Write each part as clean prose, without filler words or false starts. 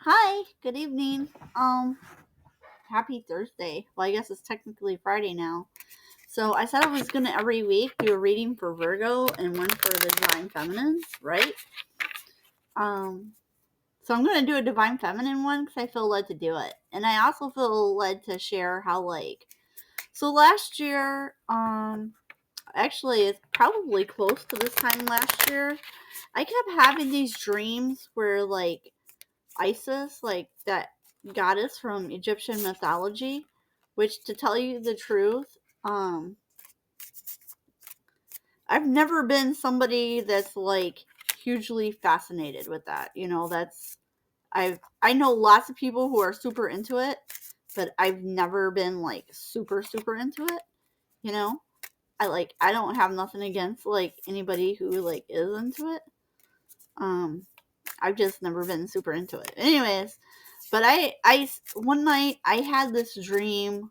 Hi, good evening. Happy Thursday. Well, I guess it's technically Friday now. So I said I was gonna every week do a reading for Virgo and one for the Divine Feminines, right? Um, so I'm gonna do a Divine Feminine one because I feel led to do it, and I also feel led to share how so last year, actually it's probably close to this time last year. I kept having these dreams where Isis, like that goddess from Egyptian mythology, which to tell you the truth, I've never been somebody that's like hugely fascinated with that. I know lots of people who are super into it, but I've never been like super into it, you know? I don't have nothing against like anybody who like is into it. Um I've just never been super into it. Anyways, but one night I had this dream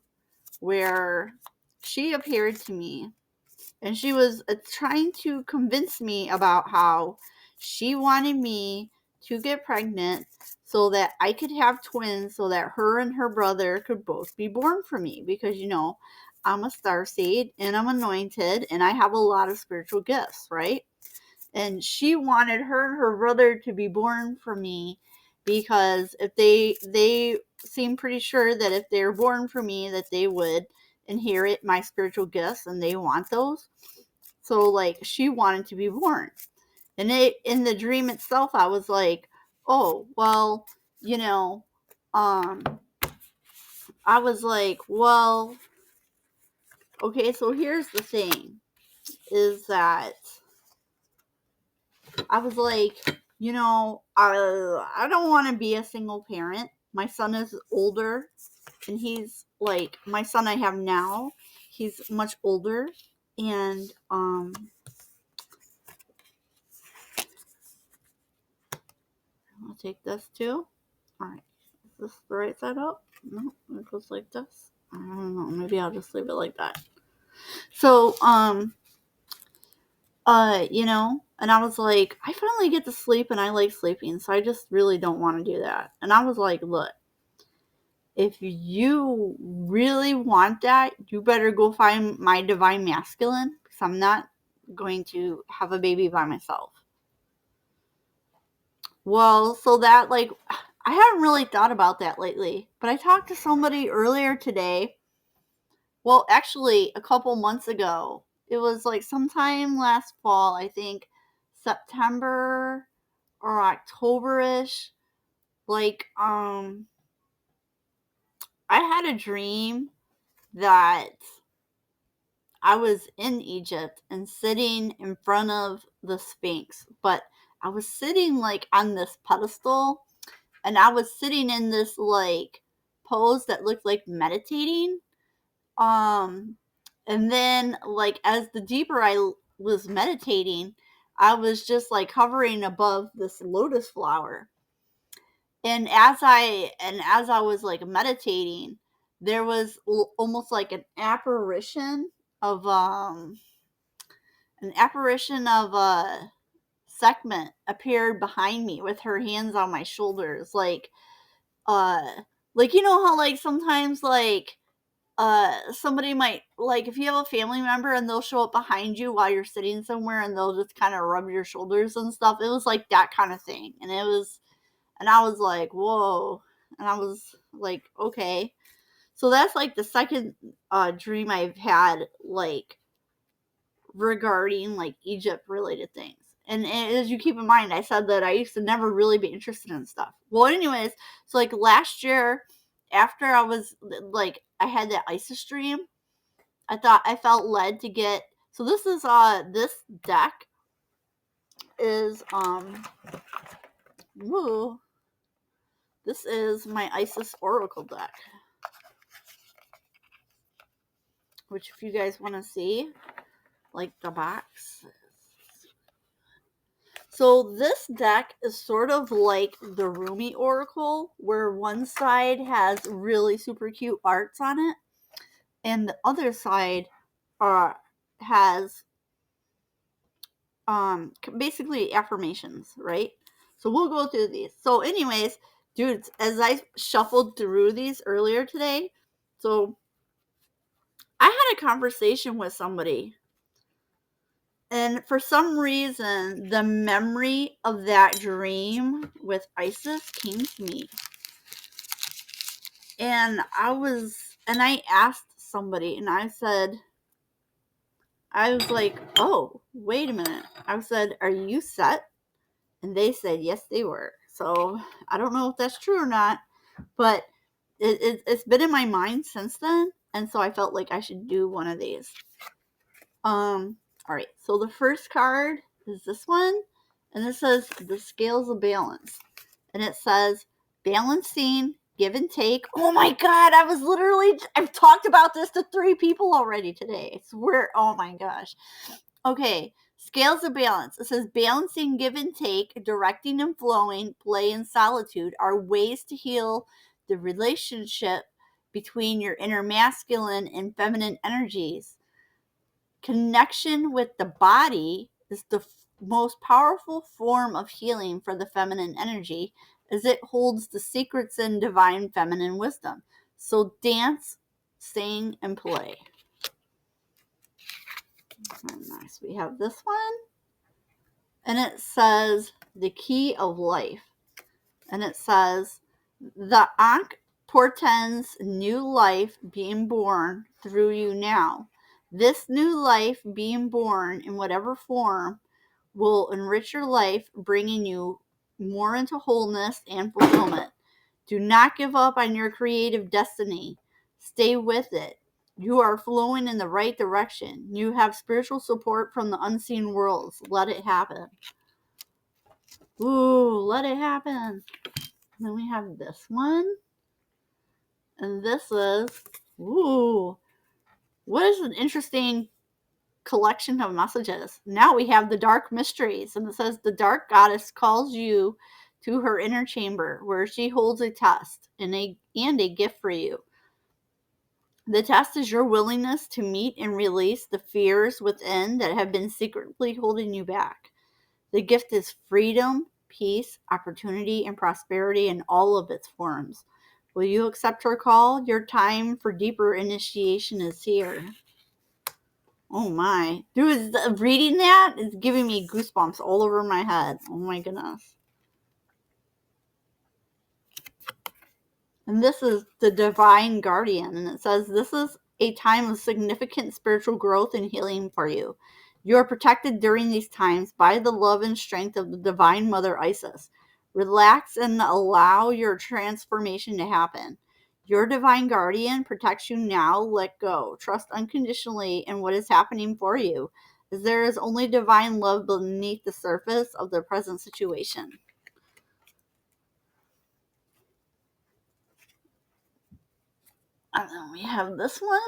where she appeared to me and she was trying to convince me about how she wanted me to get pregnant so that I could have twins so that her and her brother could both be born for me because I'm a starseed and I'm anointed and I have a lot of spiritual gifts, right? And she wanted her and her brother to be born for me because if they seem pretty sure that if they're born for me that they would inherit my spiritual gifts and they want those. So like she wanted to be born. And in the dream itself I was like, oh well, you know um I was like, well, okay, so here's the thing is that I was like, I don't want to be a single parent. My son is older, and he's like my son I have now. He's much older, and I'll take this too. All right, is this the right side up? No, it goes like this. I don't know. Maybe I'll just leave it like that. So, and I was like, I finally get to sleep, and I like sleeping, so I just really don't want to do that. And I was like, look, if you really want that, you better go find my divine masculine because I'm not going to have a baby by myself. Well, so that, like, I haven't really thought about that lately, but I talked to somebody earlier today. Well, actually, a couple months ago. It was like sometime last fall, I think September or October-ish. Like, I had a dream that I was in Egypt and sitting in front of the Sphinx, but I was sitting like on this pedestal and I was sitting in this like pose that looked like meditating. Um and then like as the deeper I was meditating, I was just like hovering above this lotus flower. And as I was like meditating, there was almost like of an apparition of a segment appeared behind me with her hands on my shoulders uh like how like sometimes somebody might like if you have a family member and they'll show up behind you while you're sitting somewhere and they'll just kind of rub your shoulders and stuff. It was like that kind of thing. And I was like, whoa. And I was like, okay. So that's like the second dream I've had like regarding like Egypt related things. And as you keep in mind, I said that I used to never really be interested in stuff. Well, anyways, so like last year, after I was like, I had that Isis dream, I felt led to get. So this deck is woo, this is my Isis Oracle deck, which if you guys want to see, like the box. So this deck is sort of like the Rumi Oracle, where one side has really super cute arts on it, and the other side has basically affirmations, right? So we'll go through these. So anyways, dude, as I shuffled through these earlier today, so I had a conversation with somebody, and for some reason, the memory of that dream with Isis came to me. And I asked somebody, and I was like, oh, wait a minute. I said, are you set? And they said, yes, they were. So I don't know if that's true or not, but it's been in my mind since then. And so I felt like I should do one of these. All right. So the first card is this one. And it says the scales of balance. And it says balancing, give and take. Oh my God. I've talked about this to 3 people already today. I swear. Oh my gosh. Okay. Scales of balance. It says balancing, give and take, directing and flowing, play and solitude are ways to heal the relationship between your inner masculine and feminine energies. Connection with the body is the most powerful form of healing for the feminine energy, as it holds the secrets in divine feminine wisdom. So dance, sing, and play. Nice. We have this one. And it says the key of life. And it says the Ankh portends new life being born through you now. This new life being born in whatever form will enrich your life, bringing you more into wholeness and fulfillment. Do not give up on your creative destiny. Stay with it. You are flowing in the right direction. You have spiritual support from the unseen worlds. Let it happen. Ooh, let it happen. And then we have this one. And this is, ooh, what is an interesting collection of messages. Now we have the dark mysteries. And it says the dark goddess calls you to her inner chamber where she holds a test and a gift for you. The test is your willingness to meet and release the fears within that have been secretly holding you back. The gift is freedom, peace, opportunity, and prosperity in all of its forms. Will you accept her call? Your time for deeper initiation is here. Oh my. Dude, reading that is giving me goosebumps all over my head. Oh my goodness. And this is the Divine Guardian. And it says, this is a time of significant spiritual growth and healing for you. You are protected during these times by the love and strength of the Divine Mother Isis. Relax and allow your transformation to happen. Your Divine Guardian protects you now. Let go. Trust unconditionally in what is happening for you, as there is only divine love beneath the surface of the present situation. And then we have this one.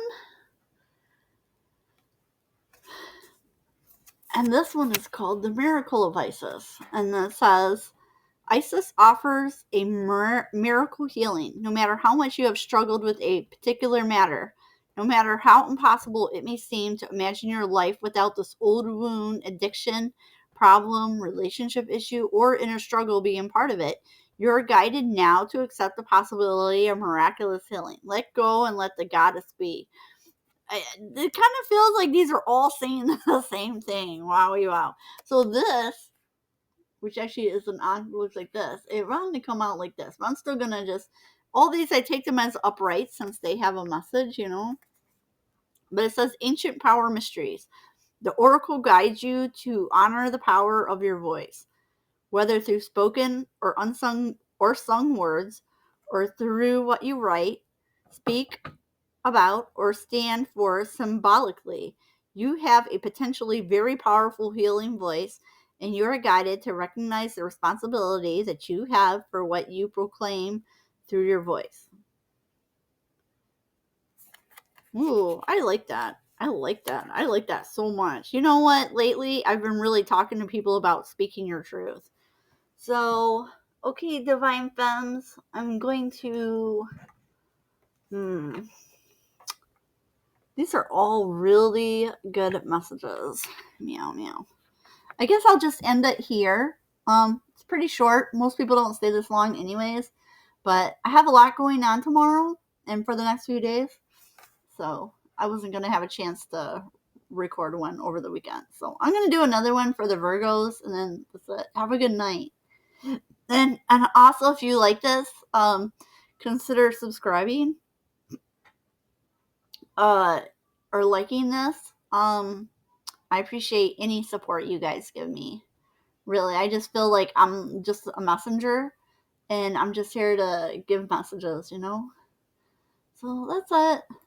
And this one is called The Miracle of Isis. And it says, Isis offers a miracle healing. No matter how much you have struggled with a particular matter, no matter how impossible it may seem to imagine your life without this old wound, addiction, problem, relationship issue, or inner struggle being part of it, you're guided now to accept the possibility of miraculous healing. Let go and let the goddess be. It kind of feels like these are all saying the same thing. Wow. So this, which actually is looks like this, it runs to come out like this. But I'm still going to all these, I take them as upright since they have a message, But it says ancient power mysteries. The oracle guides you to honor the power of your voice, whether through spoken or unsung or sung words, or through what you write, speak about, or stand for symbolically. You have a potentially very powerful healing voice, and you are guided to recognize the responsibility that you have for what you proclaim through your voice. Ooh, I like that. I like that so much. You know what? Lately, I've been really talking to people about speaking your truth. So, okay, Divine Femmes, I'm going to... These are all really good messages. Meow, meow. I guess I'll just end it here. It's pretty short. Most people don't stay this long anyways. But I have a lot going on tomorrow and for the next few days. So I wasn't going to have a chance to record one over the weekend. So I'm going to do another one for the Virgos, and then that's it. Have a good night. And also, if you like this, consider subscribing or liking this. I appreciate any support you guys give me. Really, I just feel like I'm just a messenger, and I'm just here to give messages, you know? So that's it.